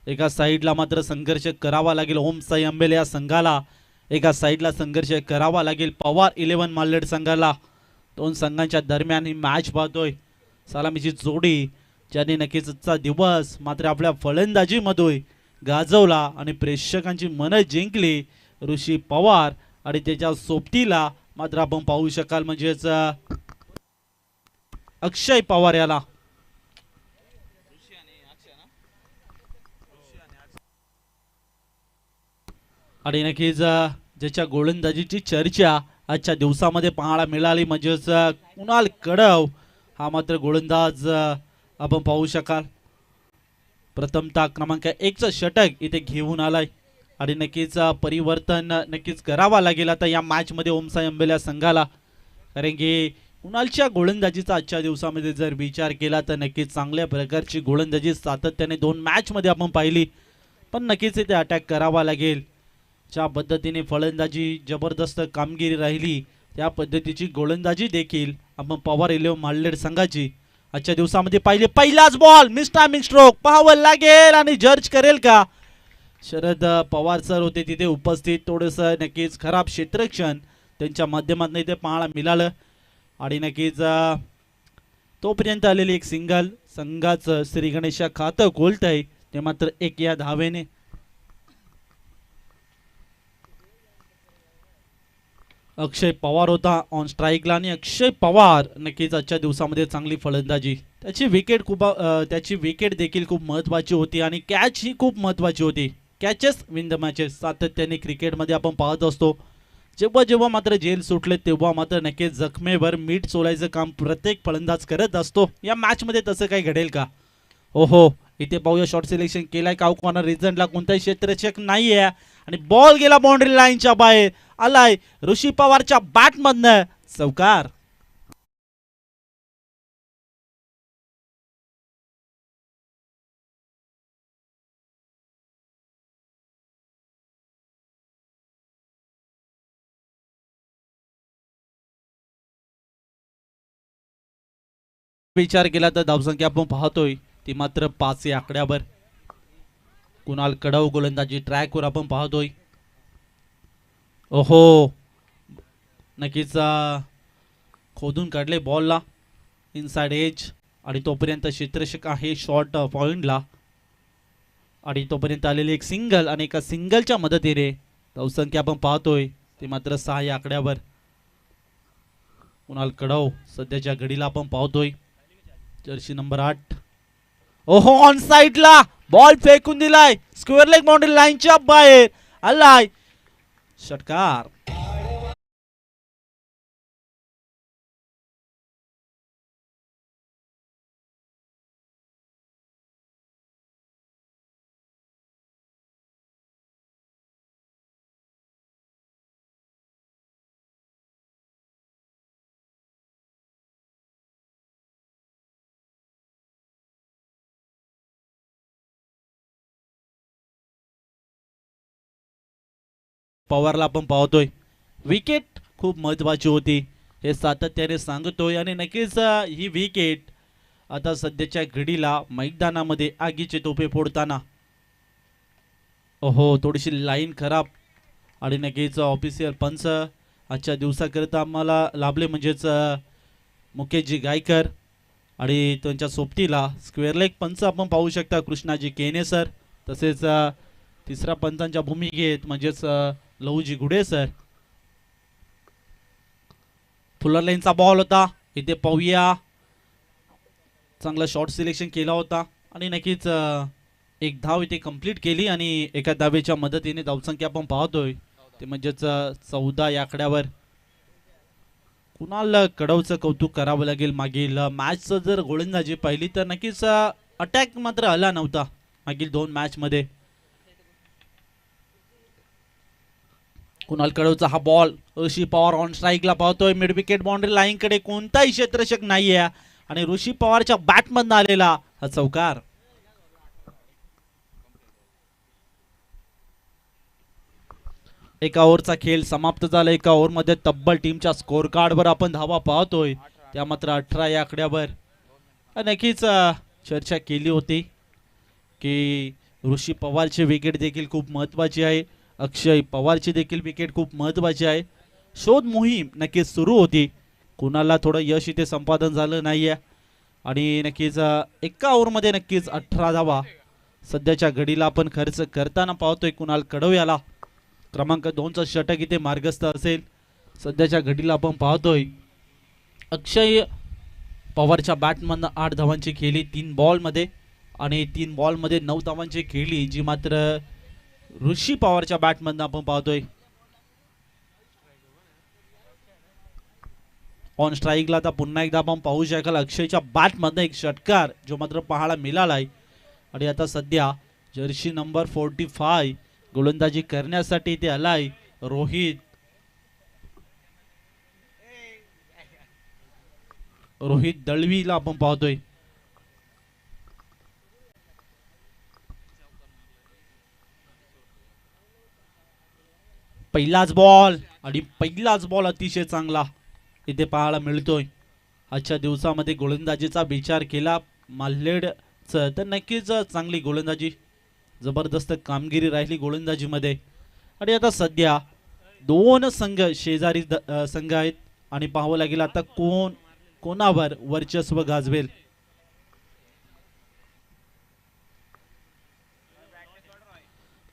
एका साईडला मात्र संघर्ष करावा लागेल ओम साई अंबेले या संघाला, एका साईडला संघर्ष करावा लागेल पवार 11 मालनेर संघाला. दोन संघांच्या दरम्यान ही मॅच पाहतोय. सलामीची जोडी ज्याने नक्कीच आजचा दिवस मात्र आपल्या फलंदाजीमध्ये गाजवला आणि प्रेक्षकांची मनं जिंकली. ऋषी पवार आणि त्याच्या सोबतीला मात्र आपण पाहू शकाल म्हणजेच अक्षय पवार याला. आणि नक्कीच ज्याच्या गोलंदाजीची चर्चा आजच्या दिवसामध्ये पाहायला मिळाली म्हणजेच कुणाल कडव हा मात्र गोलंदाज आपण पाहू शकाल. प्रथमतः क्रमांक 1चं षटक इथे घेऊन आलाय आणि नक्कीच परिवर्तन नक्कीच करावा लागेल आता या मॅच मध्ये ओमसाई अंबेल्या संघाला. कारण की कुणालच्या गोलंदाजीचा आजच्या दिवसामध्ये जर विचार केला तर नक्कीच चांगल्या प्रकारची गोलंदाजी सातत्याने 2 मॅच मध्ये आपण पाहिली. पण नक्कीच इथे अटॅक करावा लागेल. ज्या पद्धतीने फलंदाजी जबरदस्त कामगिरी राहिली त्या पद्धतीची गोलंदाजी देखील आपण पवार 11 मालनेर संघाची आजच्या दिवसामध्ये पाहिले. पहिलाच बॉल मिस टायमिंग स्ट्रोक पाहावं लागेल आणि जज करेल का. शरद पवार सर होते तिथे उपस्थित. थोडंसं नक्कीच खराब क्षेत्ररक्षण त्यांच्या माध्यमातून इथे पाहायला मिळालं आणि नक्कीच तोपर्यंत आलेली एक सिंगल संघाचं श्री गणेशा खातं खोलतंय ते मात्र 1 या धावेने. अक्षय पवार होता ऑन स्ट्राईकला आणि अक्षय पवार नक्कीच आजच्या दिवसामध्ये चांगली फलंदाजी. त्याची विकेट देखील खूप महत्त्वाची होती आणि कॅच ही खूप महत्त्वाची होती. कॅचेस विन द मॅचेस सातत्याने क्रिकेटमध्ये आपण पाहत असतो. जेव्हा जेव्हा मात्र जेल सुटले तेव्हा मात्र नक्कीच जखमेवर मीठ चोळायचं काम प्रत्येक फलंदाज करत असतो. या मॅचमध्ये तसं काही घडेल का. ओहो इथे पाहूया शॉर्ट सिलेक्शन केलाय का कॉर्नर रिझनला कोणताही क्षेत्ररक्षक नाहीये आणि बॉल गेला बाउंड्री लाईनच्या बाहेर आलाय ऋषी पवारच्या बॅटमधनं चौकार. विचार केला तर धावसंख्या आपण पाहतोय ती मात्र 5 या आकड्यावर. कुणाल कडव गोलंदाजी ट्रॅकवर आपण पाहतोय. ओहो नक्कीच खोदून काढले बॉलला इनसाइड एज आणि तोपर्यंत क्षेत्ररक्षक आहे शॉर्ट पॉइंटला आणि तोपर्यंत आलेली एक सिंगल आणि एका सिंगलच्या मदतीने धावसंख्या आपण पाहतोय ते मात्र 6 या आकड्यावर. कुणाल कडव सध्याच्या घडीला आपण पाहतोय जर्सी नंबर 8. ओहो ऑन साइडला बॉल फेकून दिलाय स्क्वेअर लेग बाउंड्री लाईनच्या बाहेर आलाय षटकार. पवारला आपण पाहतोय विकेट खूप महत्वाची होती हे सातत्याने सांगतोय आणि नक्कीच ही विकेट आता सध्याच्या घडीला मैदानामध्ये आगीचे तोफे फोडताना. ओहो थोडीशी लाईन खराब आणि नक्कीच ऑफिशियल पंच आजच्या दिवसाकरिता आम्हाला लाभले म्हणजेच मुकेशजी गायकर आणि त्यांच्या सोबतीला स्क्वेअर लेग पंच आपण पाहू शकता कृष्णाजी केने सर. तसेच तिसऱ्या पंचांच्या भूमिकेत म्हणजेच लहूजी गुडे सर. फुलर लाईनचा बॉल होता इथे पाहूया चांगला शॉर्ट सिलेक्शन केला होता आणि नक्कीच एक धाव इथे कंप्लीट केली आणि एका धावेच्या मदतीने धावसंख्या आपण पाहतोय ते म्हणजेच 14 या आकड्यावर. कुणाल कडवचं कौतुक करावं लागेल. मागील मॅचचं जर गोलंदाजी पाहिली तर नक्कीच अटॅक मात्र आला नव्हता मागील 2 मॅच मध्ये. कुणाल कडवचा हा बॉल ऋषी पवार ऑन स्ट्राईकला पाहतोय मिड विकेट बाउंड्री लाईन कडे कोणताही क्षेत्ररक्षक नाहीये आणि ऋषी पवारच्या बॅटमधून आलेला हा चौकार. एका ओव्हरचा खेळ समाप्त झाला. एका ओव्हरमध्ये तब्बल टीमच्या स्कोर कार्डवर आपण धावा पाहतोय त्या मात्र 18 या आकड्यावर. नक्कीच चर्चा केली होती की ऋषी पवारची विकेट देखील खूप महत्त्वाची आहे. अक्षय पवारची देखील विकेट खूप महत्त्वाची आहे. शोध मोहीम नक्कीच सुरू होती. कुणाला थोडं यश इथे संपादन झालं नाहीये आणि नक्कीच एका ओव्हरमध्ये नक्कीच 18 धावा सध्याच्या घडीला आपण खर्च करताना पाहतोय. कुणाल कडव याला क्रमांक 2चा षटक इथे मार्गस्थ असेल. सध्याच्या घडीला आपण पाहतोय अक्षय पवारच्या बॅटमधनं 8 धावांची खेळी 3 बॉलमध्ये आणि 3 बॉलमध्ये 9 धावांची खेळली, जी मात्र ऋषी पवारच्या बॅटमधनं आपण पाहतोय. ऑन स्ट्राईकला आता पुन्हा एकदा आपण पाहू शकाल अक्षयच्या बॅटमधनं एक षटकार जो मात्र पाहायला मिळालाय. आणि आता सध्या जर्सी नंबर 45 गोलंदाजी करण्यासाठी इथे आलाय रोहित दळवीला आपण पाहतोय. पहिलाच बॉल आणि पहिलाच बॉल अतिशय चांगला इथे पाहायला मिळतोय. आजच्या दिवसामध्ये गोलंदाजीचा विचार केला माल्हेडचं तर नक्कीच चांगली गोलंदाजी, जबरदस्त कामगिरी राहिली गोलंदाजीमध्ये. आणि आता सध्या 2 संघ शेजारी संघ आहेत आणि पाहावं लागेल आता कोणावर वर्चस्व गाजवेल.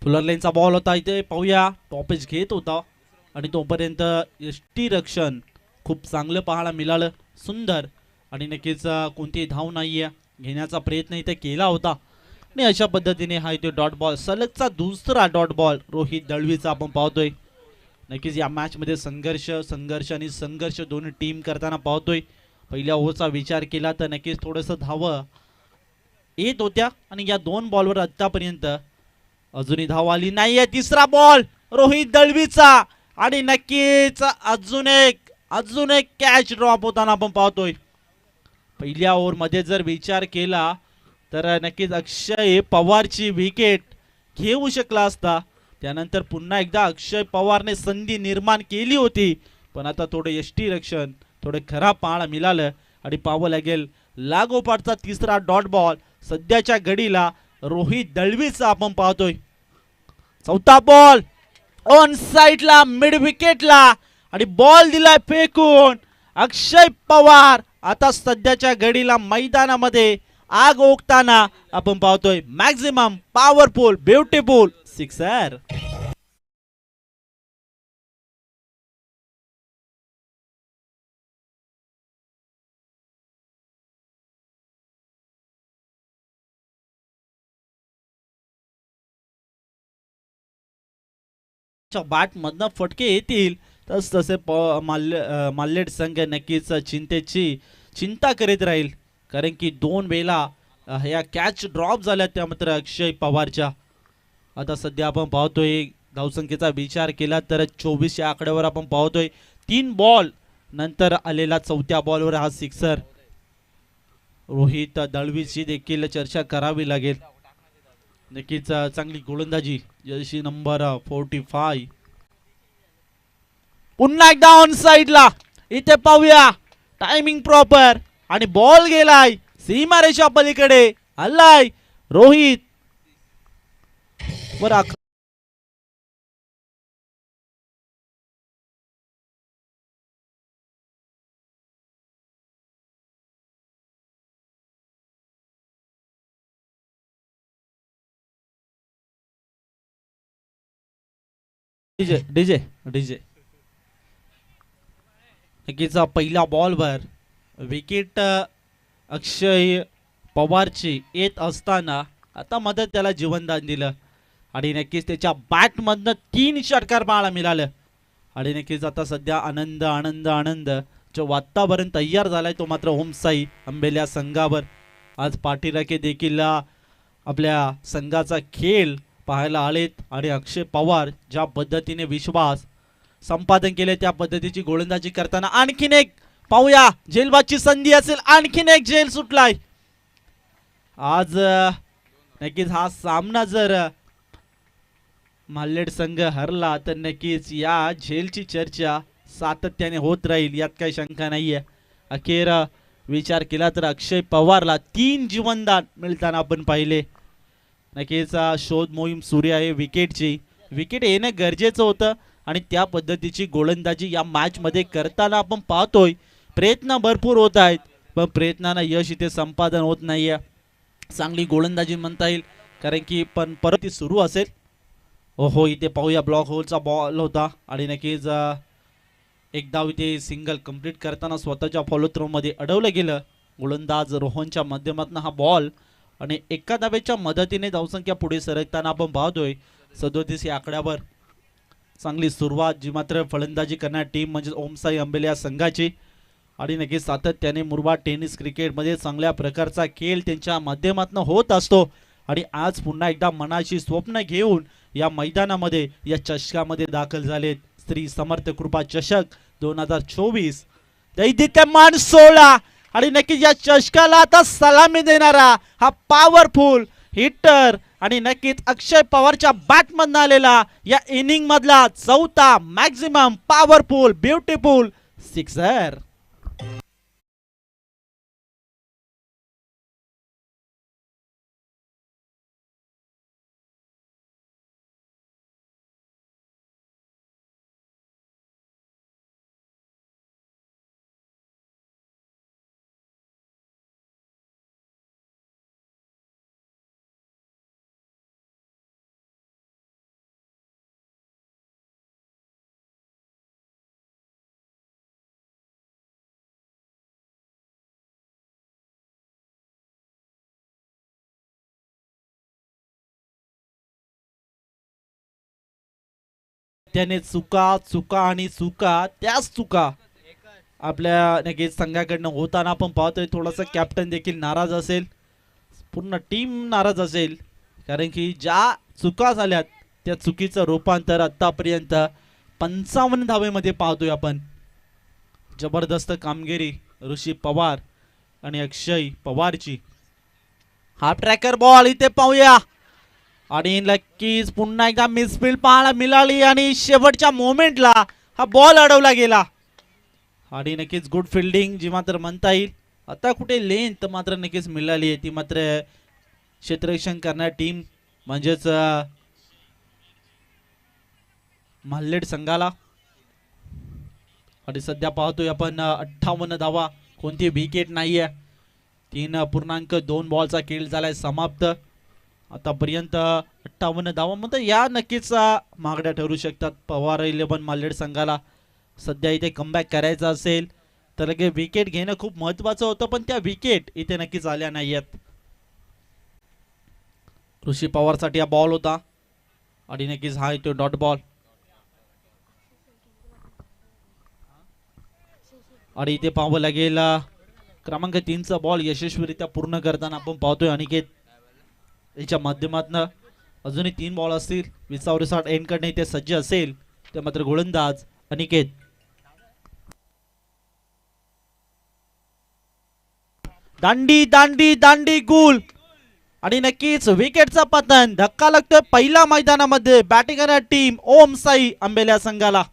फुलरलेनचा बॉल होता इथे पाहूया. टॉपेज घेत होता आणि तोपर्यंत यष्टीरक्षण खूप चांगलं पाहायला मिळालं, सुंदर. आणि नक्कीच कोणतीही धाव नाहीये घेण्याचा प्रयत्न इथे केला होता आणि अशा पद्धतीने हा इथे डॉट बॉल, सलगचा दुसरा डॉट बॉल रोहित दळवीचा आपण पाहतोय. नक्कीच या मॅच मध्ये संघर्ष आणि संघर्ष दोन्ही टीम करताना पाहतोय. पहिल्या ओव्हरचा विचार केला तर नक्कीच थोडंसं धाव येत होत्या आणि या 2 बॉलवर आतापर्यंत अजूनही धाव आली नाहीये. तिसरा बॉल रोहित दळवीचा आणि नक्कीच अजून एक कॅच ड्रॉप होताना आपण पाहतोय. पहिल्या ओव्हर मध्ये जर विचार केला तर नक्कीच अक्षय पवारची विकेट घेऊ शकला असता. त्यानंतर पुन्हा एकदा अक्षय पवारने संधी निर्माण केली होती, पण आता थोडं यष्टीरक्षण थोडं खराब पाहायला मिळालं आणि पाहावं लागेल लागोपाठचा तिसरा डॉट बॉल सध्याच्या घडीला रोहित दळवीचा आपण पाहतोय. चौथा बॉल ऑन साइडला मिड विकेटला आणि बॉल दिलाय फेकून. अक्षय पवार आता सध्याच्या घडीला मैदानामध्ये आग ओकताना आपण पाहतोय. Maximum powerful beautiful sixer. Bat मधनं फटके येतील तस तसे माल्हेड संघ नक्कीच चिंता करीत राहील, कारण की 2 वेळा ह्या कॅच ड्रॉप झाल्या त्या मात्र अक्षय पवारच्या. आता सध्या आपण पाहतोय धावसंख्येचा विचार केला तर 24 या आकड्यावर आपण पाहतोय. 3 बॉल नंतर आलेला 4थ्या बॉलवर हा सिक्सर. रोहित दळवीची देखील चर्चा करावी लागेल. नक्कीच चांगली गोलंदाजी जर्सी नंबर 45. पुन्हा एकदा ऑन साइडला इथे पाहूया. टायमिंग प्रॉपर आणि बॉल गेलाय सीमारेषा पलीकडे. आलाय रोहित वर डीजे डीजे डीजे. नक्कीच पहिल्या बॉलवर विकेट अक्षय पवारची येत असताना आता मदत त्याला जीवनदान दिलं आणि नक्कीच त्याच्या बॅटमधनं 3 षटकार पाहायला मिळालं. आणि नक्कीच आता सध्या आनंद आनंद आनंद जो वातावरण तयार झालाय तो मात्र ओमसाई अंबेल्या संघावर. आज पाठीराखे देखील आपल्या संघाचा खेळ पाहायला आलेत आणि अक्षय पवार ज्या पद्धतीने विश्वास संपादन केले त्या पद्धतीची गोलंदाजी करताना आणखीन एक पाहूया. झेलबादची संधी असेल, आणखीन एक झेल सुटलाय. आज नक्कीच हा सामना जर माल्हेड संघ हरला तर नक्कीच या झेलची चर्चा सातत्याने होत राहील, यात काही शंका नाहीये. अखेर विचार केला तर अक्षय पवारला 3 जीवनदान मिळताना आपण पाहिले. नक्कीच शोध मोहीम सुरू आहे विकेटची. विकेट येणं गरजेचं होतं आणि त्या पद्धतीची गोलंदाजी या मॅच मध्ये करताना आपण पाहतोय. प्रयत्न भरपूर होत आहेत पण प्रयत्नांना यश इथे संपादन होत नाहीये. चांगली गोलंदाजी म्हणता येईल कारण की पण परत ती सुरू असेल. हो इथे पाहूया ब्लॉक होलचा बॉल होता आणि नक्कीच एक धाव इथे सिंगल कंप्लीट करताना स्वतःच्या फॉलो थ्रो मध्ये अडवलं गेलं. गोलंदाज रोहनच्या माध्यमातून हा बॉल आणि एका धावेच्या मदतीने धावसंख्या पुढे सरकताना आपण पाहतोय 37 या आकड्यावर. चांगली सुरुवात जी मात्र फलंदाजी करणारी टीम म्हणजे ओमसाई अंबेले या संघाची आणि नक्कीच सातत्याने मुरबाड टेनिस क्रिकेटमध्ये चांगल्या प्रकारचा खेळ त्यांच्या माध्यमातून होत असतो आणि आज पुन्हा एकदा मनाची स्वप्न घेऊन या मैदानामध्ये या चषकामध्ये दाखल झालेत. श्री समर्थ कृपा चषक 2024 दैदिप्यमान 16 आणि नक्कीच या चषकाला आता सलामी देणारा हा पॉवरफुल हिटर आणि नक्कीच अक्षय पवारच्या बॅटमधून आलेला या इनिंग मधला चौथा मॅक्झिमम पॉवरफुल ब्युटिफुल सिक्सर. त्याने चुका चुका आणि चुका त्याच चुका आपल्या नक्कीच संघाकडनं होताना आपण पाहतोय. थोडासा कॅप्टन देखील नाराज असेल, पूर्ण टीम नाराज असेल कारण की ज्या चुका झाल्यात त्या चुकीचं रूपांतर आतापर्यंत 55 धावेमध्ये पाहतोय आपण. जबरदस्त कामगिरी ऋषी पवार आणि अक्षय पवारची. हा ट्रॅकर बॉल इथे पाहूया आणि नक्कीच पुन्हा एकदा मिसफील्ड पाहायला मिळाली आणि शेवटच्या मोमेंटला हा बॉल अडवला गेला आणि नक्कीच गुड फिल्डिंग जी मात्र म्हणता येईल. आता कुठे लेंथ मात्र नक्कीच मिळाली आहे ती मात्र क्षेत्ररक्षण करणारी टीम म्हणजेच माल्लेड संघाला. आणि सध्या पाहतोय आपण 58 धावा, कोणती विकेट नाहीये. 3.2 बॉलचा खेळ झालाय समाप्त आतापर्यंत. 58 धावा म्हणजे या नक्कीच मागण्या ठरू शकतात पवार 11 माल्लेड संघाला. सध्या इथे कमबॅक करायचा असेल तर विकेट घेणं खूप महत्वाचं होतं पण त्या विकेट इथे नक्कीच आल्या नाहीयेत. ऋषी पवारसाठी हा बॉल होता आणि नक्कीच हा इथे डॉट बॉल आणि इथे पाहावं लागेल क्रमांक 3चा बॉल यशस्वीरित्या पूर्ण करताना आपण पाहतोय अनिकेत याच्या माध्यमातून. अजूनही 3 बॉल असतील. विसावरी शॉट एंड करणे इथे सज्ज असेल ते मात्र गोलंदाज अनिकेत. दांडी दांडी दांडी गुल आणि नक्कीच विकेटचा पतन. धक्का लागतोय पहिल्या मैदानामध्ये बॅटिंग करणारी टीम ओम साई अंबेल्या संघाला.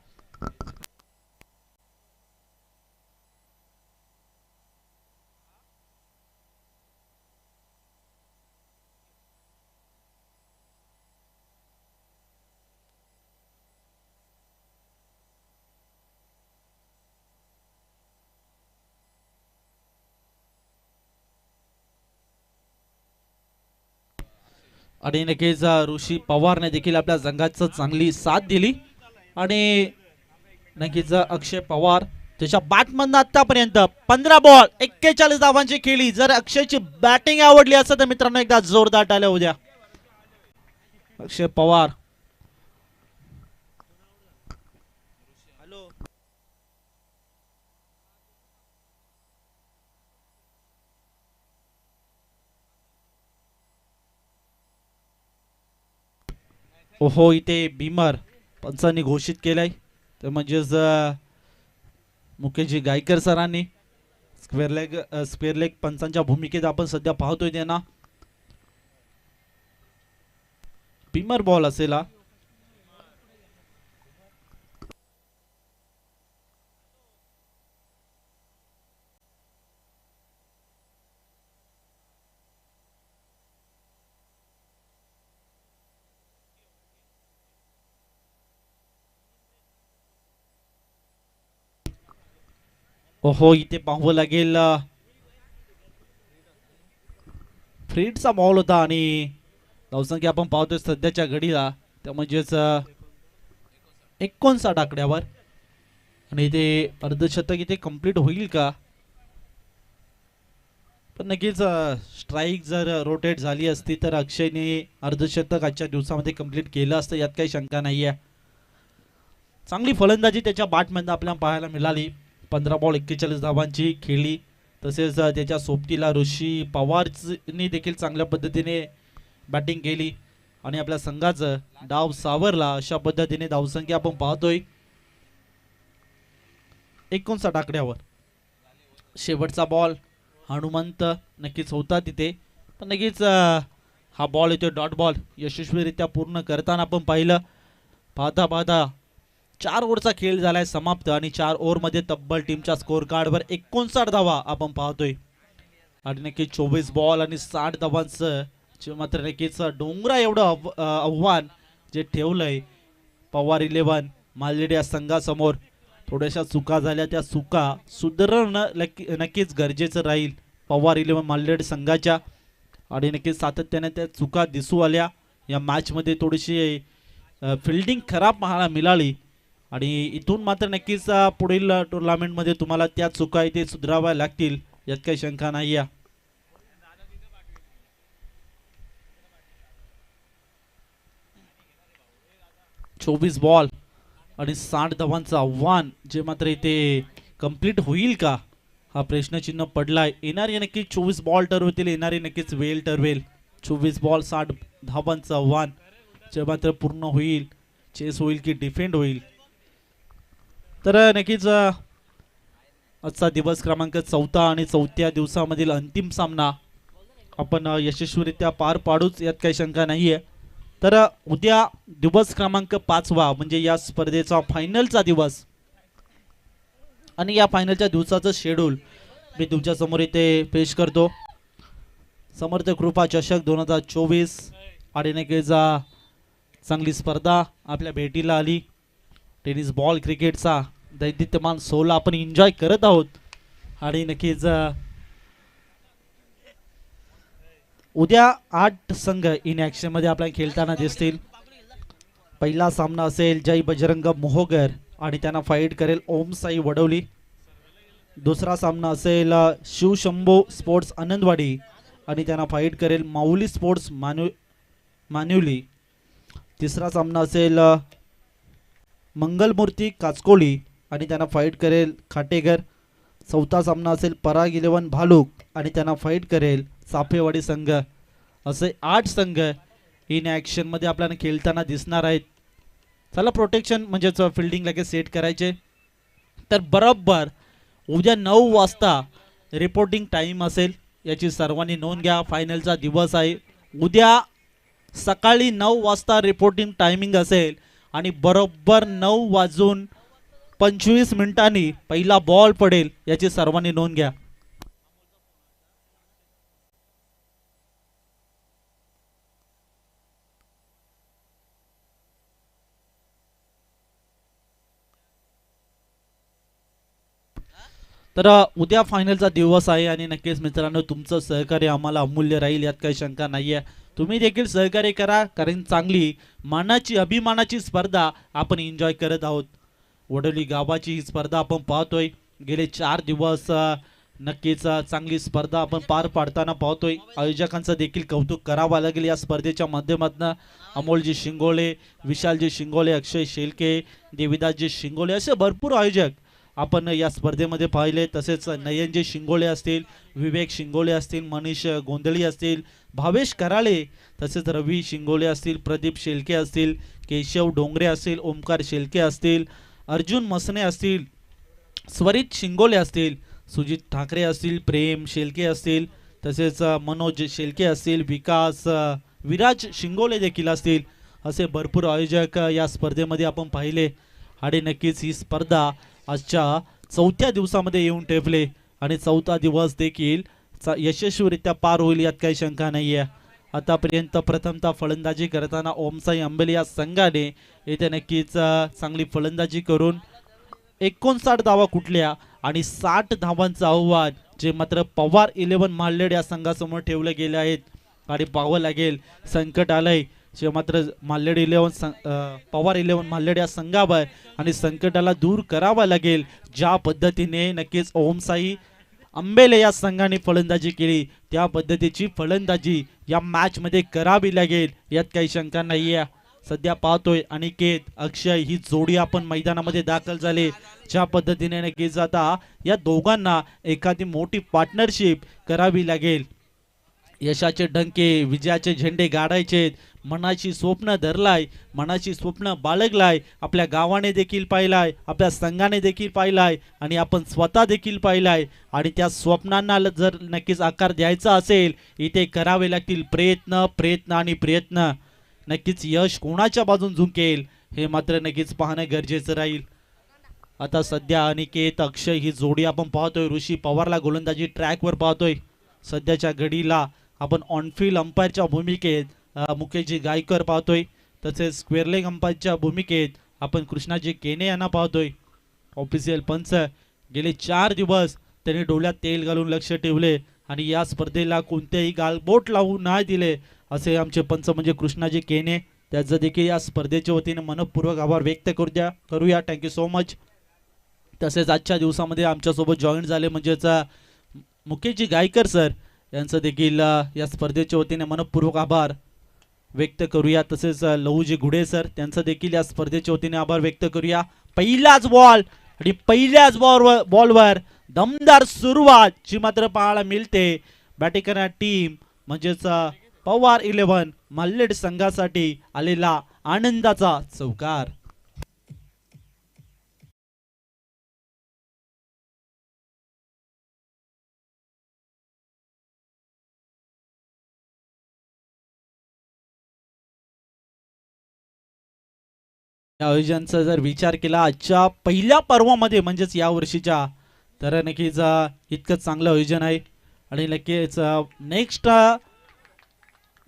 आणि नक्कीच ऋषी पवारने देखील आपल्या संघाचं चांगली साथ दिली आणि नक्कीच अक्षय पवार त्याच्या बॅटमधून आतापर्यंत 15 बॉल 41 धावांची खेळी. जर अक्षयची बॅटिंग आवडली असेल तर मित्रांनो एकदा जोरदार टाळ्या उद्या. अक्षय पवार ओहो इथे भीमर पंचांनी घोषित केलंय तर म्हणजेच मुकेशजी गायकर सरांनी स्क्वेअर लेग पंचांच्या भूमिकेत आपण सध्या पाहतोय त्यांना. भीमर बॉल असेल ओहो, इथे पाहावं लागेल फ्रीडचा बॉल होता आणि धावसंख्या आपण पाहतोय सध्याच्या घडीला त्या म्हणजेच 59 आकड्यावर. आणि इथे अर्धशतक इथे कंप्लीट होईल का? पण नक्कीच स्ट्राईक जर रोटेट झाली असती तर अक्षयने अर्धशतक आजच्या दिवसामध्ये कंप्लीट केलं असतं, यात काही शंका नाही आहे. चांगली फलंदाजी त्याच्या बॅटमधून आपल्याला पाहायला मिळाली. 15 बॉल 41 धावांची खेळली. तसेच त्याच्या सोबतीला ऋषी पवारनी देखील चांगल्या पद्धतीने बॅटिंग केली आणि आपल्या संघाचं डाव सावरला. अशा पद्धतीने धावसंख्या आपण पाहतोय 59 आकड्यावर. शेवटचा बॉल हनुमंत नक्कीच होता तिथे, पण नक्कीच हा बॉल येतो डॉट बॉल यशस्वीरित्या पूर्ण करताना आपण पाहिलं. पाहता पाहता 4 ओव्हरचा खेळ झालाय समाप्त आणि 4 ओव्हरमध्ये तब्बल टीमच्या स्कोर कार्डवर 59 धावा आपण पाहतोय. आणि नक्कीच 24 बॉल आणि 60 धावांचं मात्र नक्कीच डोंगरा एवढं आव्हान जे ठेवलंय पवार 11 मालदेड या संघासमोर. थोड्याशा चुका झाल्या, त्या चुका सुधारणं नक्कीच गरजेचं राहील पवार 11 मालदेड संघाच्या. आणि नक्कीच सातत्याने त्या चुका दिसू आल्या. या मॅचमध्ये थोडीशी फिल्डिंग खराब पाहायला मिळाली आणि इथून मात्र नक्कीच पुढील टुर्नामेंटमध्ये तुम्हाला त्या चुका इथे सुधाराव्या लागतील, यात काही शंका नाही आहे. चोवीस बॉल आणि 60 धावांचं आव्हान जे मात्र इथे कंप्लीट होईल का हा प्रश्नचिन्ह पडलाय. येणारे नक्कीच 24 बॉल ठरवतील, येणारे नक्कीच वेळ ठरवेल. 24 बॉल 60 धावांचं आव्हान जे मात्र पूर्ण होईल, चेस होईल की डिफेंड होईल. तर नक्कीच आजचा दिवस क्रमांक 4 आणि 4थ्या दिवसामधील अंतिम सामना आपण यशस्वीरित्या पार पाडूच, यात काही शंका नाही आहे. तर उद्या दिवस क्रमांक 5वा म्हणजे या स्पर्धेचा फायनलचा दिवस आणि या फायनलच्या दिवसाचं शेड्यूल मी तुमच्या समोर इथे पेश करतो. समर्थ कृपा चषक 2024 आणि नक्कीच चांगली स्पर्धा आपल्या भेटीला आली. टेनिस बॉल क्रिकेटचा दैदिप्यमान सोहळा आपण एन्जॉय करत आहोत आणि नक्कीच उद्या 8 संघ इन ॲक्शन मध्ये आपल्याला खेळताना दिसतील. पहिला सामना असेल जय बजरंग मोहोगर आणि त्यांना फाईट करेल ओम साई वडवली. दुसरा सामना असेल शिवशंभो स्पोर्ट्स आनंदवाडी आणि त्यांना फाईट करेल माऊली स्पोर्ट्स मानिवली. तिसरा सामना असेल मंगलमूर्ती काचकोली आणि त्यांना फाईट करेल खाटेगर. चौथा सामना असेल पराग 11 भालूक आणि त्यांना फाईट करेल साफेवाडी संघ. असे 8 संघ इन ॲक्शन मध्ये आपल्याला खेळताना दिसणार आहेत. चला प्रोटेक्शन म्हणजेच फिल्डिंग लगेच सेट करायचे. तर बरोबर उद्या 9 वाजता रिपोर्टिंग टाइम असेल, याची सर्वांनी नोंद घ्या. फायनलचा दिवस आहे. उद्या सकाळी 9 वाजता रिपोर्टिंग टायमिंग असेल आणि बरोबर 9:25 पहिला बॉल पडेल, याची सर्वांनी नोंद घ्या. तर उद्या फायनलचा दिवस आहे आणि नक्कीच मित्रांनो तुमचं सहकार्य आम्हाला अमूल्य राहील, यात काही शंका नाही आहे. तुम्ही देखील सहकार्य करा, कारण चांगली मानाची अभिमानाची स्पर्धा आपण एन्जॉय करत आहोत. वडोली गावाची ही स्पर्धा आपण पाहतोय. गेले 4 दिवस नक्कीच चांगली स्पर्धा आपण पार पाडताना पाहतोय. आयोजकांचं देखील कौतुक करावं लागेल. या स्पर्धेच्या माध्यमातून अमोलजी शिंगोले, विशालजी शिंगोले, अक्षय शेलके, देविदासजी शिंगोले असे भरपूर आयोजक आपण या स्पर्धेमध्ये पाहिले. तसेच नयनजी शिंगोळे असतील, विवेक शिंगोळे असतील, मनीष गोंधळी असतील, भावेश कराळे, तसेच रवी शिंगोळे असतील, प्रदीप शेलके असतील, केशव डोंगरे असतील, ओमकार शेलके असतील, अर्जुन मसने असतील, स्वरित शिंगोळे असतील, सुजित ठाकरे असतील, प्रेम शेलके असतील, तसेच मनोज शेलके असतील, विराज शिंगोळे देखील असतील. असे भरपूर आयोजक या स्पर्धेमध्ये आपण पाहिले आणि नक्कीच ही स्पर्धा आजच्या 4थ्या दिवसामध्ये येऊन ठेपले आणि 4था दिवस देखील यशस्वीरित्या पार होईल, यात काही शंका नाही आहे. आतापर्यंत प्रथमतः फलंदाजी करताना ओमसाई अंबेली या संघाने येथे नक्कीच चांगली फलंदाजी करून 59 धावा कुठल्या आणि 60 धावांचं आव्हान जे मात्र पवार 11 माल्हेड या संघासमोर ठेवले गेले आहेत. आणि पाहावं लागेल संकट आलंय जे मात्र माल्हेड 11 पवार 11 माल्हेड या संघावर आणि संकटाला दूर करावा लागेल. ज्या पद्धतीने नक्कीच ओमसाई अंबेले या संघाने फलंदाजी केली त्या पद्धतीची फलंदाजी या मॅच मध्ये करावी लागेल यात काही शंका नाहीये. सध्या पाहतोय अनिकेत अक्षय ही जोडी आपण मैदानामध्ये दाखल झाले. ज्या पद्धतीने नक्कीच आता या दोघांना एखादी मोठी पार्टनरशिप करावी लागेल. यशाचे डंके विजयाचे झेंडे गाडायचे मनाची स्वप्न धरलाय मनाची स्वप्न बाळगलाय. आपल्या गावाने देखील पाहिलाय आपल्या संघाने देखील पाहिलाय आणि आपण स्वतः देखील पाहिलाय. आणि त्या स्वप्नांना जर नक्कीच आकार द्यायचा असेल इथे करावे लागतील प्रयत्न प्रयत्न आणि प्रयत्न. नक्कीच यश कोणाच्या बाजून झुंकेल हे मात्र नक्कीच पाहणं गरजेचं राहील. आता सध्या अनिकेत अक्षय ही जोडी आपण पाहतोय. ऋषी पवारला गोलंदाजी ट्रॅकवर पाहतोय. सध्याच्या घडीला आपण ऑनफिल्ड अंपायरच्या भूमिकेत मुकेशजी गायकर पाहतोय. तसेच स्क्वेअरलेग अंपायरच्या भूमिकेत आपण कृष्णाजी केने यांना पाहतोय. ऑफिशियल पंच गेले 4 दिवस त्यांनी डोळ्यात तेल घालून लक्ष ठेवले आणि या स्पर्धेला कोणतेही गालबोट लावू नाही दिले असे आमचे पंच म्हणजे कृष्णाजी केने. त्याचं देखील या स्पर्धेच्या वतीने मनपूर्वक आभार व्यक्त करूया. Thank you so much. तसेच आजच्या दिवसामध्ये आमच्यासोबत जॉईन झाले म्हणजेच मुकेशजी गायकर सर यांचं देखील या स्पर्धेच्या वतीने मनपूर्वक आभार व्यक्त करूया. तसेच लहूजी घुडे सर त्यांचं देखील या स्पर्धेच्या वतीने आभार व्यक्त करूया. पहिलाच बॉल आणि पहिल्याच बॉलवर दमदार सुरुवात जी मात्र पाहायला मिळते बॅटिंग करणारी टीम म्हणजेच पवार 11 माल्हेड संघासाठी आलेला आनंदाचा चौकार. आयोजनचा जर विचार केला आजच्या पहिल्या पर्वामध्ये म्हणजेच या वर्षीच्या तर नक्कीच इतकं चांगलं आयोजन आहे. आणि नक्कीच नेक्स्ट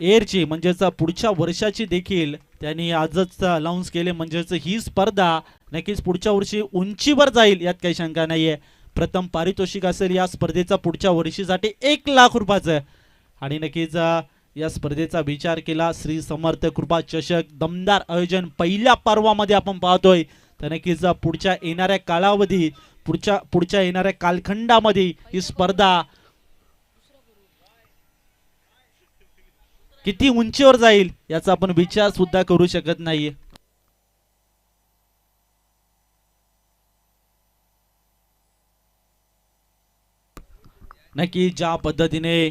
एअरची म्हणजेच पुढच्या वर्षाची देखील त्यांनी आजच अनाऊन्स केले. म्हणजेच ही स्पर्धा नक्कीच पुढच्या वर्षी उंचीवर जाईल यात काही शंका नाहीये. प्रथम पारितोषिक असेल या स्पर्धेचा पुढच्या वर्षीसाठी 1 लाख रुपयाचं. आणि नक्कीच या स्पर्धेचा विचार केला श्री समर्थ कृपा चषक दमदार आयोजन पहिल्या पर्वामध्ये आपण पाहतोय. तर नक्कीच पुढच्या येणाऱ्या कालावधीत पुढच्या येणाऱ्या कालखंडामध्ये ही स्पर्धा किती उंचीवर जाईल याचा आपण विचार सुद्धा करू शकत नाहीये. नक्की ज्या पद्धतीने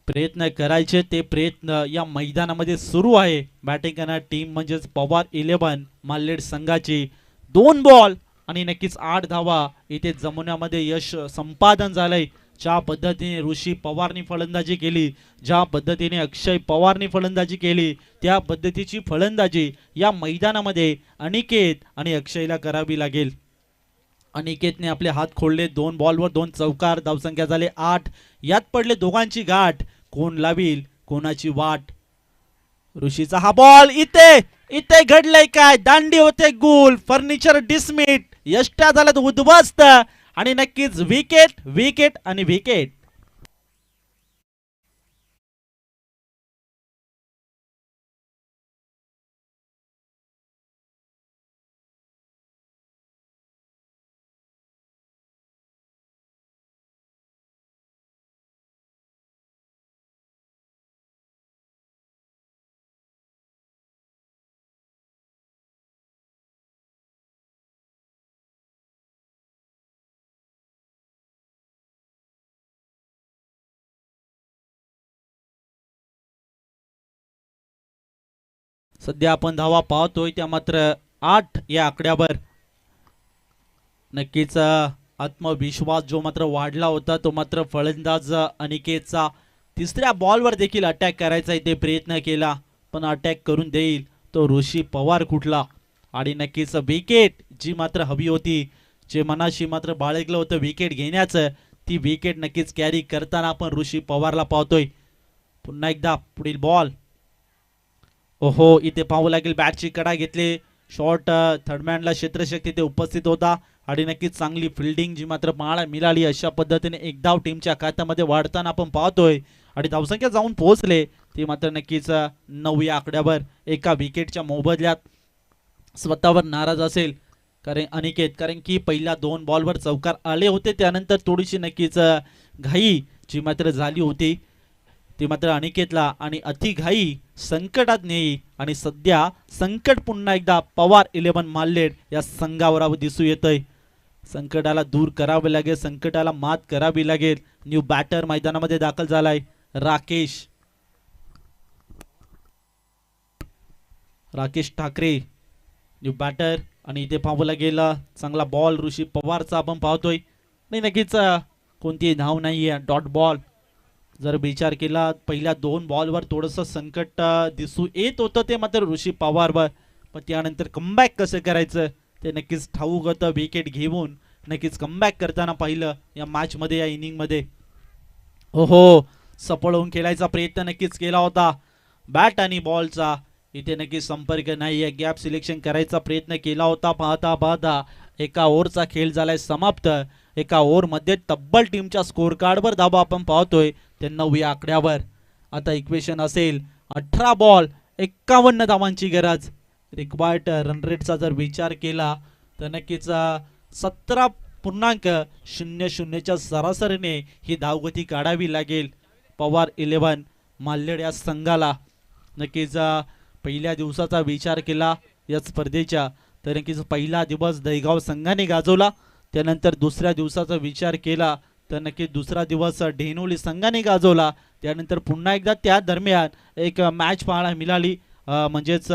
प्रयत्न करायचे ते प्रयत्न या मैदानामध्ये सुरू आहे. बॅटिंग करणारी टीम म्हणजेच पवार 11 माल्हेड संघाची 2 बॉल आणि नक्कीच 8 धावा इथे जमवण्यामध्ये यश संपादन झालंय. ज्या पद्धतीने ऋषी पवारनी फलंदाजी केली ज्या पद्धतीने अक्षय पवारनी फलंदाजी केली त्या पद्धतीची फलंदाजी या मैदानामध्ये अनिकेत आणि अक्षयला करावी लागेल. अनिकेतने आपले हात खोलले 2 बॉलवर 2 चौकार. धावसंख्या झाले 8. यात पडले दोघांची गाठ. कोण लावील कोणाची वाट. ऋषीचा हा बॉल इथे इथे घडलंय काय. दांडी होते गुल फर्निचर डिसमिट यष्टा झाला उद्ध्वस्त आणि नक्कीच विकेट विकेट आणि विकेट. सध्या आपण धावा पाहतोय त्या मात्र 8 या आकड्यावर. नक्कीच आत्मविश्वास जो मात्र वाढला होता तो मात्र फलंदाज अनिकेतचा. तिसऱ्या बॉलवर देखील अटॅक करायचा इथे प्रयत्न केला पण अटॅक करून देईल तो ऋषी पवार कुठला. आणि नक्कीच विकेट जी मात्र हवी होती जे मनाशी मात्र बाळगलं होतं विकेट घेण्याचं ती विकेट नक्कीच कॅरी करताना आपण ऋषी पवारला पाहतोय. पुन्हा एकदा पुढील बॉल. ओहो इथे पाहावं लागेल बॅटची कडा घेतली. शॉट थर्डमॅनला क्षेत्रशक्ती ते उपस्थित होता आणि नक्कीच चांगली फिल्डिंग जी मात्र पाहायला मिळाली. अशा पद्धतीने एक धाव टीमच्या खात्यामध्ये वाढताना आपण पाहतोय आणि धावसंख्या जाऊन पोहोचले ती मात्र नक्कीच 9 या आकड्यावर एका विकेटच्या मोबदल्यात. स्वतःवर नाराज असेल कारण अनिकेत, कारण की पहिल्या 2 बॉलवर चौकार आले होते, त्यानंतर थोडीशी नक्कीच घाई जी मात्र झाली होती ती मात्र अनिकेतला आणि अतिघाई संकटात नेई आणि सध्या संकट पुन्हा एकदा पवार 11 माल्लेड या संघावर दिसू येतंय. संकटाला दूर करावे लागेल, संकटाला मात करावी लागेल. न्यू बॅटर मैदानामध्ये दाखल झालाय राकेश ठाकरे न्यू बॅटर आणि इथे पाहावं लागेल चांगला बॉल ऋषी पवारचा आपण पाहतोय आणि नक्कीच कोणतीही धाव नाहीये, डॉट बॉल. जर विचार केला पहिल्या 2 बॉलवर थोडंसं संकट दिसू येत होतं ते मात्र ऋषी पवारवर, पण त्यानंतर कमबॅक कसं करायचं ते नक्कीच ठाऊक होतं. विकेट घेऊन नक्कीच कमबॅक करताना पाहिलं या मॅचमध्ये, या इनिंगमध्ये. हो, सफळ होऊन खेळायचा प्रयत्न नक्कीच केला होता बॅट आणि बॉलचा. इथे नक्कीच संपर्क नाही, गॅप सिलेक्शन करायचा प्रयत्न केला होता. पाहता पाहता एका ओव्हरचा खेळ झालाय समाप्त. एका ओव्हरमध्ये तब्बल टीमच्या स्कोर कार्डवर धावा आपण पाहतोय ते 9 या आकड्यावर. आता इक्वेशन असेल 18 बॉल 51 धावांची गरज. रिक्वायर्ड रन रेटचा जर विचार केला तर नक्कीच 17.00च्या सरासरीने ही धावगती काढावी लागेल पवार 11 माल्लेड या संघाला. नक्कीच पहिल्या दिवसाचा विचार केला या स्पर्धेच्या तर नक्कीच पहिला दिवस दहीगाव संघाने गाजवला. त्यानंतर दुसऱ्या दिवसाचा विचार केला तर नक्की दुसरा दिवस ढेनोली संघाने गाजवला. त्यानंतर पुन्हा एकदा त्या दरम्यान एक मॅच पाहायला मिळाली, म्हणजेच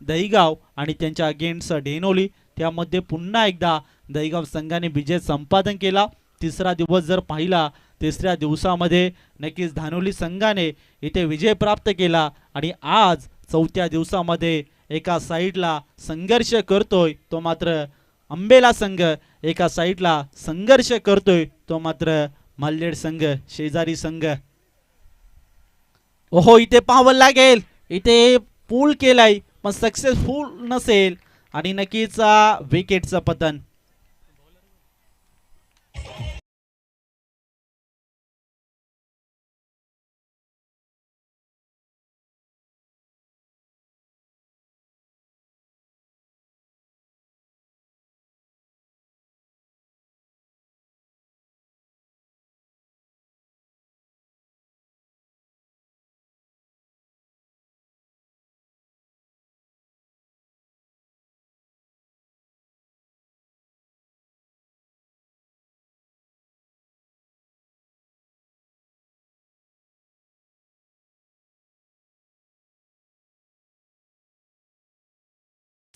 दहीगाव आणि त्यांच्या अगेन्स्ट ढेनोली. त्यामध्ये पुन्हा एकदा दहीगाव संघाने विजय संपादन केला. तिसरा दिवस जर पाहिला, तिसऱ्या दिवसामध्ये नक्कीच धानोली संघाने इथे विजय प्राप्त केला आणि आज चौथ्या दिवसामध्ये एका साईडला संघर्ष करतोय तो मात्र अंबेला संघ, एका साईडला संघर्ष करतोय तो मात्र माल्लेड संघ, शेजारी संघ. ओहो, इथे पाहावं लागेल, इथे पूल केलाय पण सक्सेसफुल नसेल आणि नक्कीच विकेटचं पतन.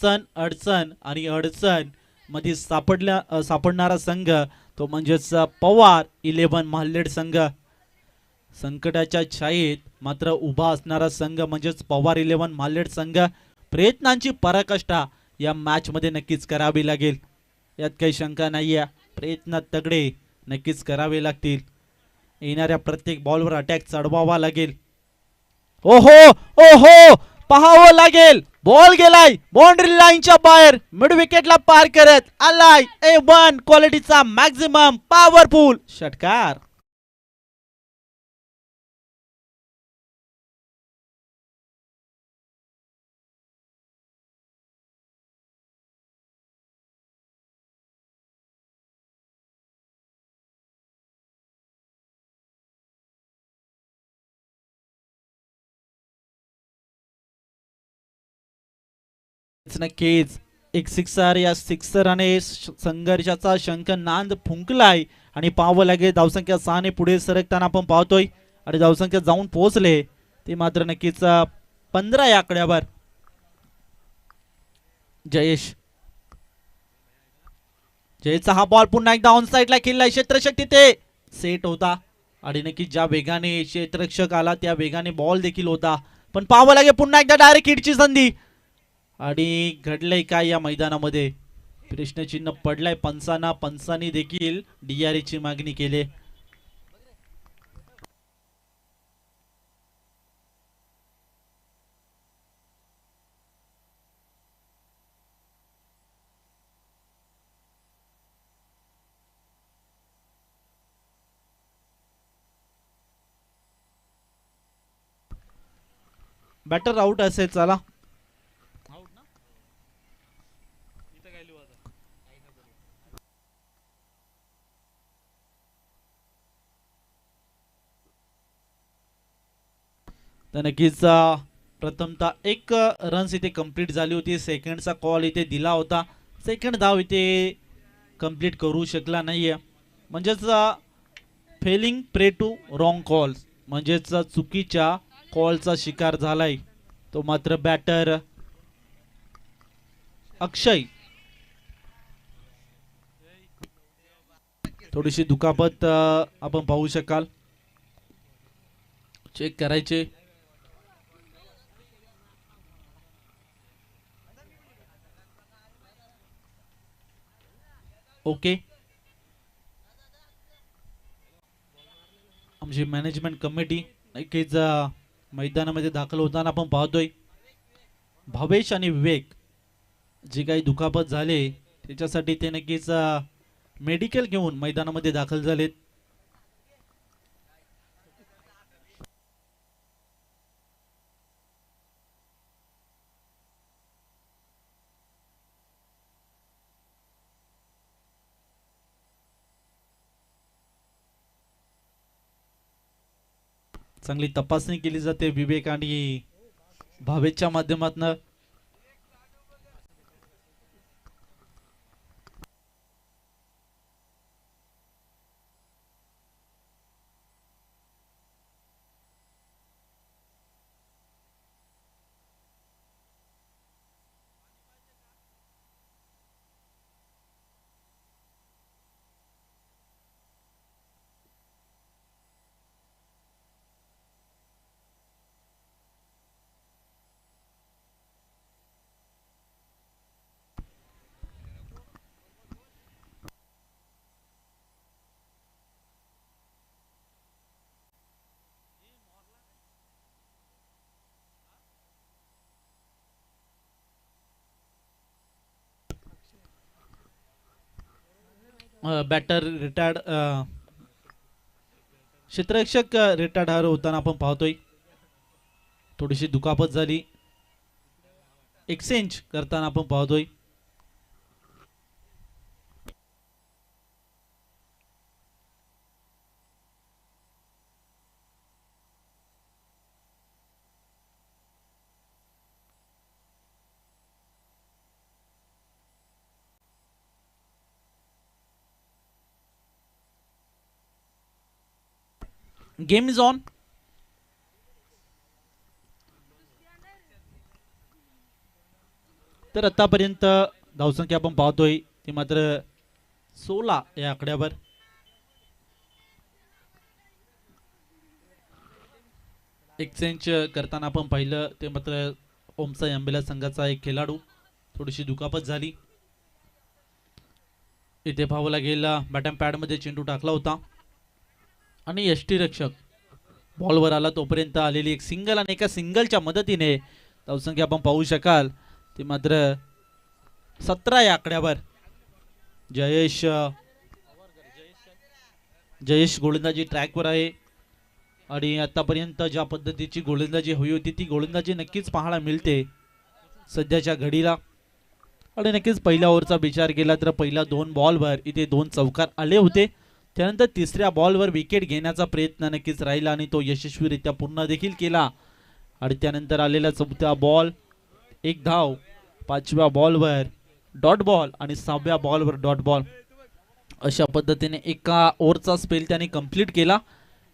अडचण आणि अडचण मध्ये सापडणारा संघ तो म्हणजेच पवार 11 माल्लेड संघ. संकटाच्या छायेत मात्र उभा असणारा संघ म्हणजेच पवार 11 माल्लेड संघ. प्रयत्नांची पराकाष्ठा या मॅच मध्ये नक्कीच करावी लागेल, यात काही शंका नाहीये. प्रयत्न तगडे नक्कीच करावे लागतील. येणाऱ्या प्रत्येक बॉलवर अटॅक चढवावा लागेल. ओहो ओहो, पाहावं लागेल, बॉल गेलाय बाउंड्री लाईनच्या बाहेर, मिड विकेटला पार करत आलाय A1 क्वालिटीचा मॅक्झिमम पॉवरफुल षटकार. नक्कीच एक सिक्सर, या सिक्सराने संघर्षाचा शंख नांद फुंकलाय आणि पाहावं लागेल धावसंख्या 6 ने पुढे सरकताना आपण पाहतोय आणि धावसंख्या जाऊन पोहोचले ते मात्र नक्कीच 15 या आकड्यावर. जयेशचा हा बॉल पुन्हा एकदा ऑन साइडला खेळलाय. क्षेत्ररक्षक तिथे सेट होता आणि नक्की ज्या वेगाने क्षेत्ररक्षक आला त्या वेगाने बॉल देखील होता, पण पाहावं लागेल पुन्हा एकदा डायरेक्ट हिटची संधी. आणि घडलंय काय या मैदानामध्ये, प्रश्नचिन्ह पडलाय पंचांना. पंचांनी देखील DRA ची मागणी केली. बॅटर आउट असेल. चला तर नक्कीच प्रथमतः एक रन्स इथे कंप्लीट झाली होती. सेकंडचा कॉल इथे दिला होता. सेकंड धाव इथे कंप्लीट करू शकला नाहीये. म्हणजेच फेलिंग प्रे टू रॉंग कॉल्स, म्हणजेच चुकीच्या कॉलचा शिकार झालाय तो मात्र बॅटर अक्षय. थोडीशी दुखापत आपण पाहू शकाल. चेक करायचे. ओके, आमची मॅनेजमेंट कमिटी नक्कीच मैदानामध्ये दाखल होताना आपण पाहतोय भावेश आणि विवेक जे काही दुखापत झाले त्याच्यासाठी ते नक्कीच मेडिकल घेऊन मैदानामध्ये दाखल झालेत. चांगली तपासणी केली जाते विवेक आणि भावेशच्या माध्यमातून. बॅटर रिटायर्ड क्षेत्ररक्षक रिटायर्ड होताना आपण पाहतोय. थोडीशी दुखापत झाली. एक्सचेंज करताना आपण पाहतोय. Game is on. तर आतापर्यंत धावसंख्या आपण पाहतोय ती मात्र 16 या आकड्यावर. एक्सचेंज करताना आपण पाहिलं ते मात्र ओमसा अंबेला संघाचा एक खेळाडू. थोडीशी दुखापत झाली. इथे पाहावं गेला बॅटम पॅड मध्ये चेंडू टाकला होता आणि यष्टीरक्षक बॉलवर आला तोपर्यंत आलेली एक सिंगल आणि एका सिंगलच्या मदतीने धावसंख्या आपण पाहू शकाल ती मात्र 17 या आकड्यावर. जयेश गोलंदाजी ट्रॅकवर आहे आणि आतापर्यंत ज्या पद्धतीची गोलंदाजी हवी होती ती गोलंदाजी नक्कीच पाहायला मिळते सध्याच्या घडीला. आणि नक्कीच पहिल्या ओव्हरचा विचार केला तर पहिल्या 2 बॉलवर इथे 2 चौकार आले होते. त्यानंतर तिसऱ्या बॉलवर विकेट घेण्याचा प्रयत्न नक्कीच राहिला आणि तो यशस्वीरित्या पूर्ण देखील केला. आणि त्यानंतर आलेला 4था बॉल 1 धाव, 5व्या बॉलवर डॉट बॉल आणि 6व्या बॉलवर डॉट बॉल. अशा पद्धतीने एका ओव्हरचा स्पेल त्याने कंप्लीट केला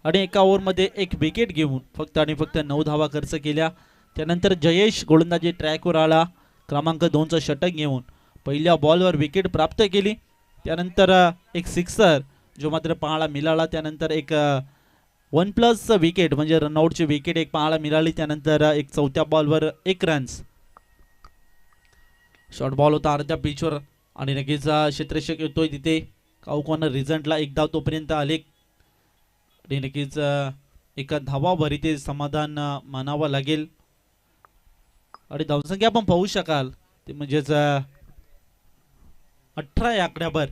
आणि एका ओव्हरमध्ये 1 विकेट घेऊन फक्त आणि फक्त 9 धावा खर्च केल्या. त्यानंतर जयेश गोलंदाजी ट्रॅकवर आला क्रमांक 2चं षटक घेऊन पहिल्या बॉलवर विकेट प्राप्त केली. त्यानंतर एक सिक्सर जो मात्र पाहायला मिळाला. त्यानंतर एक 1+ विकेट म्हणजे रनआउटची विकेट एक पाहायला मिळाली. त्यानंतर एक 4थ्या बॉलवर 1 रन्स शॉर्ट बॉल होता अर्ध्या पिचवर आणि नक्कीच क्षेत्ररक्षक येतोय तिथे काऊ कॉर्नर रिझल्टला 1 धाव तोपर्यंत आले आणि नक्कीच एका धावावर इथे समाधान मानावं लागेल. आणि धावसंख्या आपण पाहू शकाल ते म्हणजेच 18 या आकड्यावर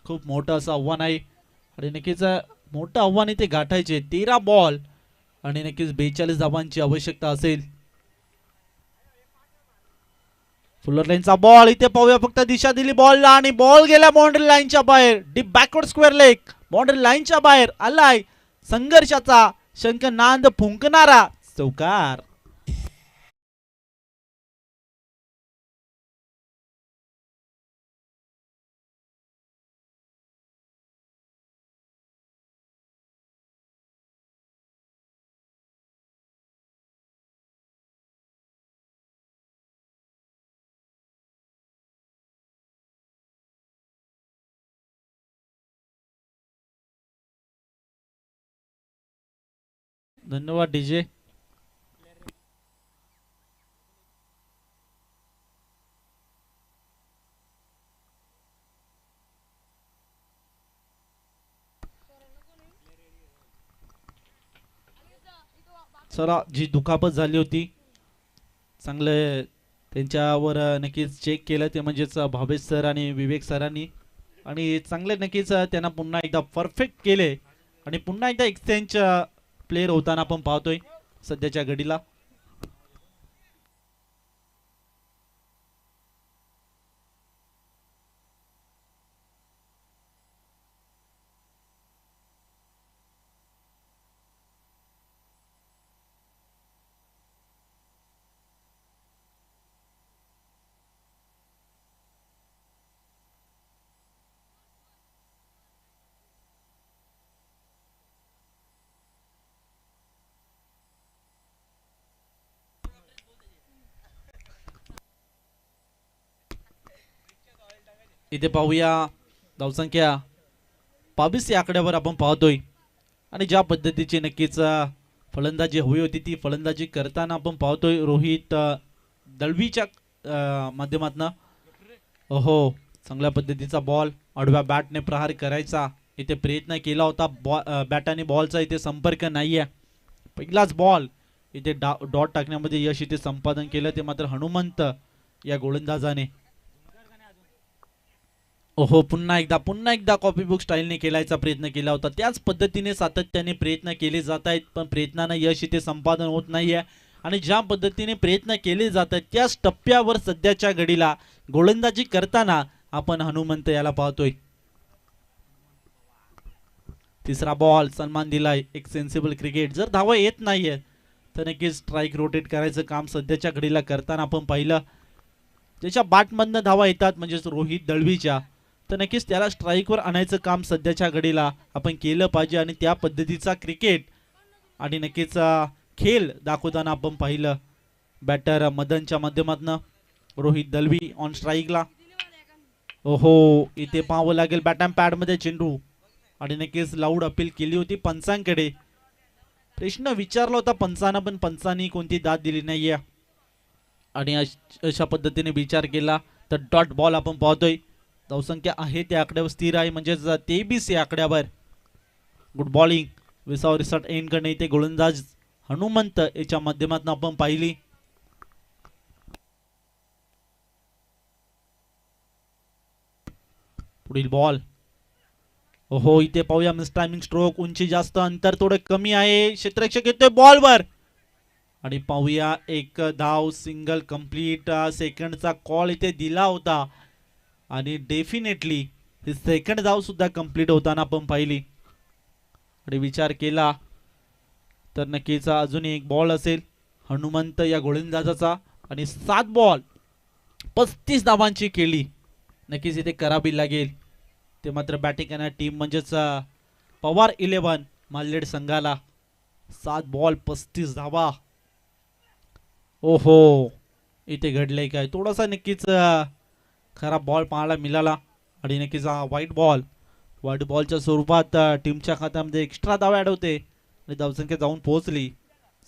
खूप मोठं असं आव्हान आहे आणि नक्कीच मोठं आव्हान इथे गाठायचे 13 बॉल आणि नक्कीच 42 धावांची आवश्यकता असेल. फुलर लाईनचा बॉल इथे पाहूया फक्त दिशा दिली बॉलला आणि बॉल गेला बाउंड्री लाईनच्या बाहेर. Deep backward square leg boundary लाईनच्या बाहेर आलाय. संघर्षाचा शंख नांद फुंकणारा चौकार. धन्यवाद डीजे. चला जी दुखापत झाली होती चांगले त्यांच्यावर नक्कीच चेक केलं ते म्हणजेच भावेश सर आणि विवेक सरांनी आणि चांगले नक्कीच त्यांना पुन्हा एकदा परफेक्ट केले आणि पुन्हा एकदा एक्सचेंज प्लेयर होताना आपण पाहतोय सध्याच्या घडीला. इथे पाहूया धावसंख्या 22 या आकड्यावर आपण पाहतोय आणि ज्या पद्धतीची नक्कीच फलंदाजी हवी होती ती फलंदाजी करताना आपण पाहतोय रोहित दळवीच्या माध्यमातून. हो चांगल्या पद्धतीचा बॉल आडव्या बॅटने प्रहार करायचा इथे प्रयत्न केला होता. बॅट आणि बॉलचा इथे संपर्क नाहीये. पहिलाच बॉल इथे डॉट टाकण्यामध्ये यश इथे संपादन केलं ते मात्र हनुमंत या गोलंदाजाने. ओहो पुन्हा एकदा कॉपी बुक स्टाईलने खेळायचा प्रयत्न केला होता. त्याच पद्धतीने सातत्याने प्रयत्न केले जात आहेत पण प्रयत्नांना यश इथे संपादन होत नाहीये आणि ज्या पद्धतीने प्रयत्न केले जात आहेत त्याच टप्प्यावर सध्याच्या घडीला गोलंदाजी करताना आपण हनुमंत याला पाहतोय. तिसरा बॉल सन्मान दिलाय. एक सेन्सिबल क्रिकेट. जर धावा येत नाहीये तर नक्कीच स्ट्राईक रोटेट करायचं काम सध्याच्या घडीला करताना आपण पाहिलं. त्याच्या बॅटमधनं धावा येतात म्हणजेच रोहित दळवीच्या तर नक्कीच त्याला स्ट्राईकवर आणायचं काम सध्याच्या घडीला आपण केलं पाहिजे आणि त्या पद्धतीचा क्रिकेट आणि नक्कीच खेळ दाखवताना आपण पाहिलं. बॅटर मदनच्या माध्यमातून रोहित दळवी ऑन स्ट्राईकला. ओहो इथे पाहावं लागेल बॅट अँड पॅडमध्ये चेंडू आणि नक्कीच लाऊड अपील केली होती पंचांकडे. प्रश्न विचारला होता पंचांना पण पंचांनी कोणती दाद दिली नाहीये आणि अशा पद्धतीने विचार केला तर डॉट बॉल आपण पाहतोय. धावसंख्या आहे त्या आकड्यावर स्थिर आहे म्हणजेच 23 या आकड्यावर. गुड बॉलिंग विसावर रिसॉर्ट एंड करणे इथे गोलंदाज हनुमंत याच्या माध्यमातून आपण पाहिली. पुढील बॉल. हो इथे पाहूया मिस टायमिंग स्ट्रोक. उंची जास्त अंतर थोडं कमी आहे. क्षेत्ररक्षक येतोय बॉलवर आणि पाहूया एक धाव सिंगल कंप्लीट. सेकंडचा कॉल इथे दिला होता आणि डेफिनेटली ही सेकंड धाव सुद्धा कंप्लीट होताना आपण पाहिली आणि विचार केला तर नक्कीच अजून एक बॉल असेल हनुमंत या गोलंदाजाचा आणि 7 बॉल 35 धावांची केली नक्कीच इथे करावी लागेल. ते मात्र बॅटिंग करणारी टीम म्हणजेच पवार 11 मालनेर संघाला 7 बॉल 35 धावा. ओहो इथे घडलंय काय थोडासा नक्कीच खराब बॉल पाहायला मिळाला आणि नक्कीच व्हाईट बॉलच्या स्वरूपात टीमच्या खात्यामध्ये एक्स्ट्रा धाव ऍड होते आणि धावसंख्या जाऊन पोहोचली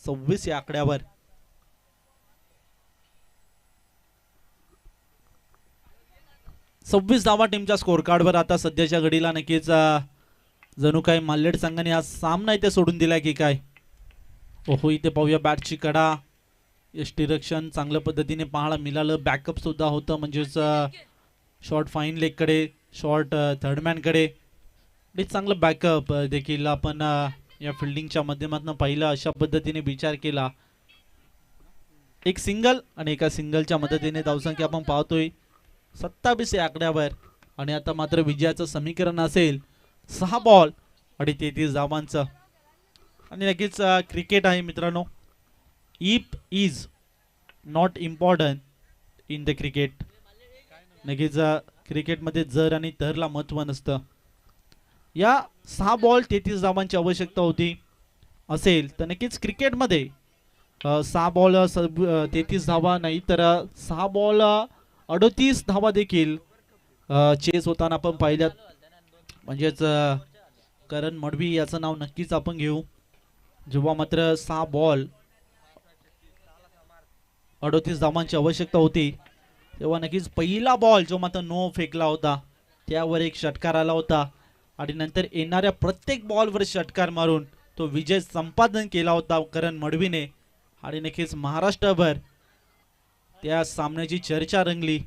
26 या आकड्यावर. सव्वीस धावा टीमच्या स्कोर कार्डवर आता सध्याच्या घडीला. नक्कीच जणू काय मालनेर संघाने हा सामना इथे सोडून दिलाय की काय. ओहो इथे पाहूया बॅटची कडा. यष्टिरक्षण चांगल्या पद्धतीने पाहायला मिळालं. बॅकअप सुद्धा होतं म्हणजेच शॉर्ट फाईन लेग कडे शॉर्ट थर्डमॅन कडे चांगलं बॅकअप देखील आपण या फिल्डिंगच्या माध्यमातून पाहिलं. अशा पद्धतीने विचार केला एक सिंगल आणि एका सिंगलच्या मदतीने धावसंख्या आपण पाहतोय 27 या आकड्यावर. आणि आता मात्र विजयाचं समीकरण असेल 6 बॉल आणि 33 धावांचं. आणि नक्कीच क्रिकेट आहे मित्रांनो. If is not important in the cricket. नक्कीच क्रिकेटमध्ये जर आणि तरला महत्त्व नसतं. या 6 बॉल 33 धावांची आवश्यकता होती असेल तर नक्कीच क्रिकेटमध्ये 6 बॉल 33 धावा नाही तर 6 बॉल 38 धावा देखील चेस होताना आपण पाहिल्यात. म्हणजेच करण मडवी याचं नाव नक्कीच आपण घेऊ. जेव्हा मात्र 6 बॉल 38 धावांची आवश्यकता होती तेव्हा नक्कीच पहिला बॉल जो मात्र नो फेकला होता त्यावर एक षटकार आला होता आणि नंतर येणाऱ्या प्रत्येक बॉलवर षटकार मारून तो विजय संपादन केला होता करण मडवीने. आणि नक्कीच महाराष्ट्रभर त्या सामन्याची चर्चा रंगली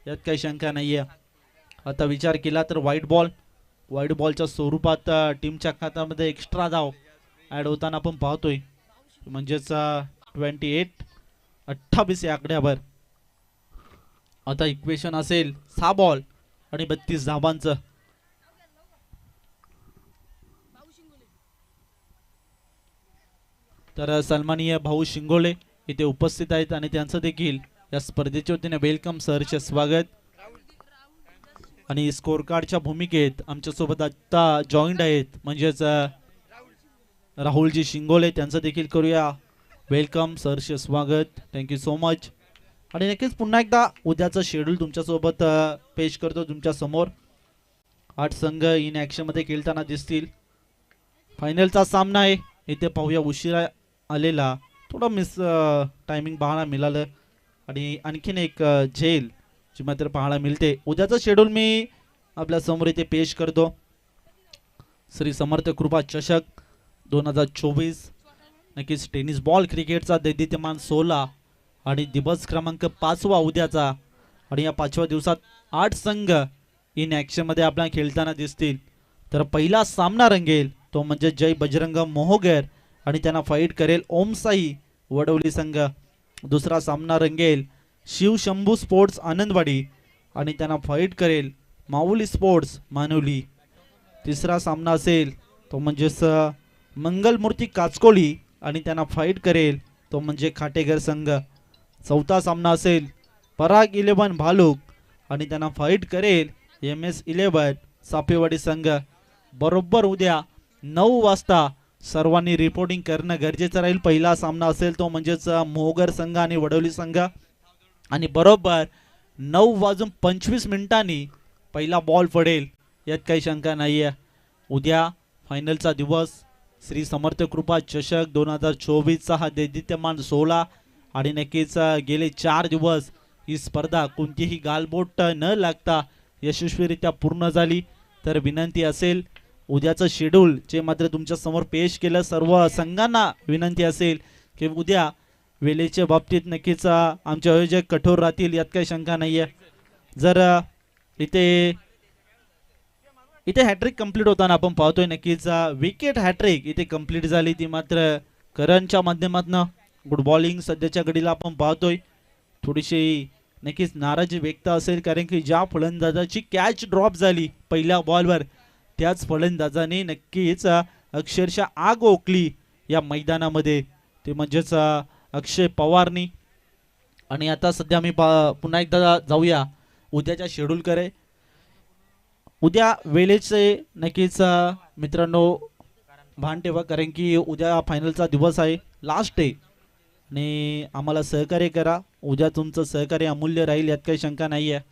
यात काही शंका नाहीये. आता विचार केला तर व्हाईट बॉलच्या स्वरूपात टीमच्या खात्यामध्ये एक्स्ट्रा धाव ॲड होताना आपण पाहतोय. म्हणजेच 28 या आकड्यावर आता इक्वेशन असेल 6 बॉल आणि 32 धावांचं. तर सन्माननीय भाऊ शिंगोले इथे उपस्थित आहेत आणि त्यांचं देखील या स्पर्धेच्या वतीने वेलकम सरचे स्वागत. आणि स्कोर कार्डच्या भूमिकेत आमच्यासोबत आता जॉईंट आहेत म्हणजेच राहुलजी शिंगोले, त्यांचं देखील करूया वेलकम सरचे स्वागत. Thank you so much. आणि नक्कीच पुन्हा एकदा उद्याचं शेड्यूल तुमच्यासोबत पेश करतो तुमच्या समोर. 8 संघ इन ॲक्शनमध्ये खेळताना दिसतील. फायनलचा सामना आहे इथे पाहूया. उशिरा आलेला थोडा टायमिंग पाहायला मिळालं आणि आणखीन एक झेल जी मात्र पाहायला मिळते. उद्याचं शेड्यूल मी आपल्या समोर इथे पेश करतो. श्री समर्थ कृपा चषक 2024. नक्कीच टेनिस बॉल क्रिकेटचा दैदित्यमान 16 आणि दिवस क्रमांक 5वा उद्याचा. आणि या 5व्या दिवसात 8 संघ इन ॲक्शनमध्ये आपल्याला खेळताना दिसतील. तर पहिला सामना रंगेल तो म्हणजे जय बजरंग मोहोगर आणि त्यांना फाईट करेल ओमसाई वडवली संघ. दुसरा सामना रंगेल शिव शंभू स्पोर्ट्स आनंदवाडी आणि त्यांना फाईट करेल माऊली स्पोर्ट्स मानवली. तिसरा सामना असेल तो म्हणजेच मंगलमूर्ती काचकोली आणि त्यांना फाईट करेल तो म्हणजे खाटेघर संघ. चौथा सामना असेल पराग 11 भालूक आणि त्यांना फाईट करेल MS11 सापेवाडी संघ. बरोबर उद्या 9 वाजता सर्वांनी रिपोर्टिंग करणं गरजेचं राहील. पहिला सामना असेल तो म्हणजेच मोहोगर संघ आणि वडवली संघ. आणि बरोबर 9:25 पहिला बॉल पडेल यात काही शंका नाही आहे. उद्या फायनलचा दिवस. श्री समर्थ कृपा चषक 2024चा हा दैदित्यमान 16. आणि नक्कीच गेले 4 दिवस ही स्पर्धा कोणतीही गालबोट न लागता यशस्वीरित्या पूर्ण झाली. तर विनंती असेल उद्याचं शेड्यूल जे मात्र तुमच्या समोर पेश केलं सर्व संघांना विनंती असेल की उद्या वेळेच्या बाबतीत नक्कीच आमचे आयोजक कठोर राहतील यात काही शंका नाही आहे. जर इथे हॅट्रिक कंप्लीट होताना आपण पाहतोय नक्कीच विकेट हॅट्रिक इथे कंप्लीट झाली ती मात्र करणच्या माध्यमातून. गुड बॉलिंग सध्याच्या घडीला आपण पाहतोय. थोडीशी नक्कीच नाराजी व्यक्त असेल कारण की ज्या फलंदाजाची कॅच ड्रॉप झाली पहिल्या बॉलवर त्याच फलंदाजाने नक्कीच अक्षरशः आग ओकली या मैदानामध्ये ते म्हणजेच अक्षय पवारनी. आणि आता सध्या मी पुन्हा एकदा जाऊया उद्याच्या शेड्यूलकडे. उद्या वेळेचे नक्कीच मित्रांनो भान ठेवा कारण की उद्या फायनलचा दिवस आहे, लास्ट डे. आणि आम्हाला सहकार्य करा. उद्या तुमचं सहकार्य अमूल्य राहील यात काही शंका नाही आहे.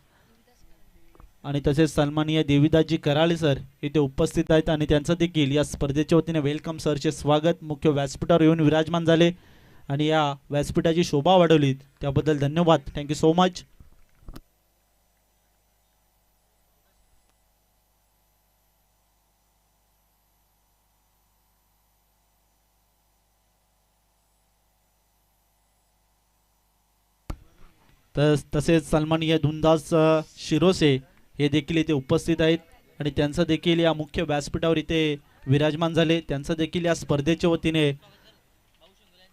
आणि तसेच सन्माननीय देवीदासजी कराळे सर इथे उपस्थित आहेत आणि त्यांचं देखील या स्पर्धेच्या वतीने वेलकम सरचे स्वागत. मुख्य व्यासपीठावर येऊन विराजमान झाले आणि या व्यासपीठाची शोभा वाढवली त्याबद्दल धन्यवाद. Thank you so much. तसेच सन्माननीय धुनदास शिरोसे हे देखील इथे उपस्थित आहेत आणि त्यांचं देखील या मुख्य व्यासपीठावर इथे विराजमान झाले. त्यांचं देखील या स्पर्धेच्या वतीने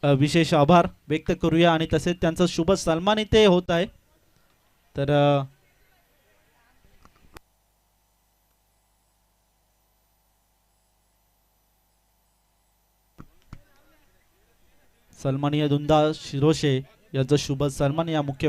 विशेष आभार व्यक्त करूया आणि तसेच त्यांचा शुभ सन्मान इथे होत आहे. तर सन्माननीय दुंदा शिरोशे यांचा शुभ सन्मान या मुख्य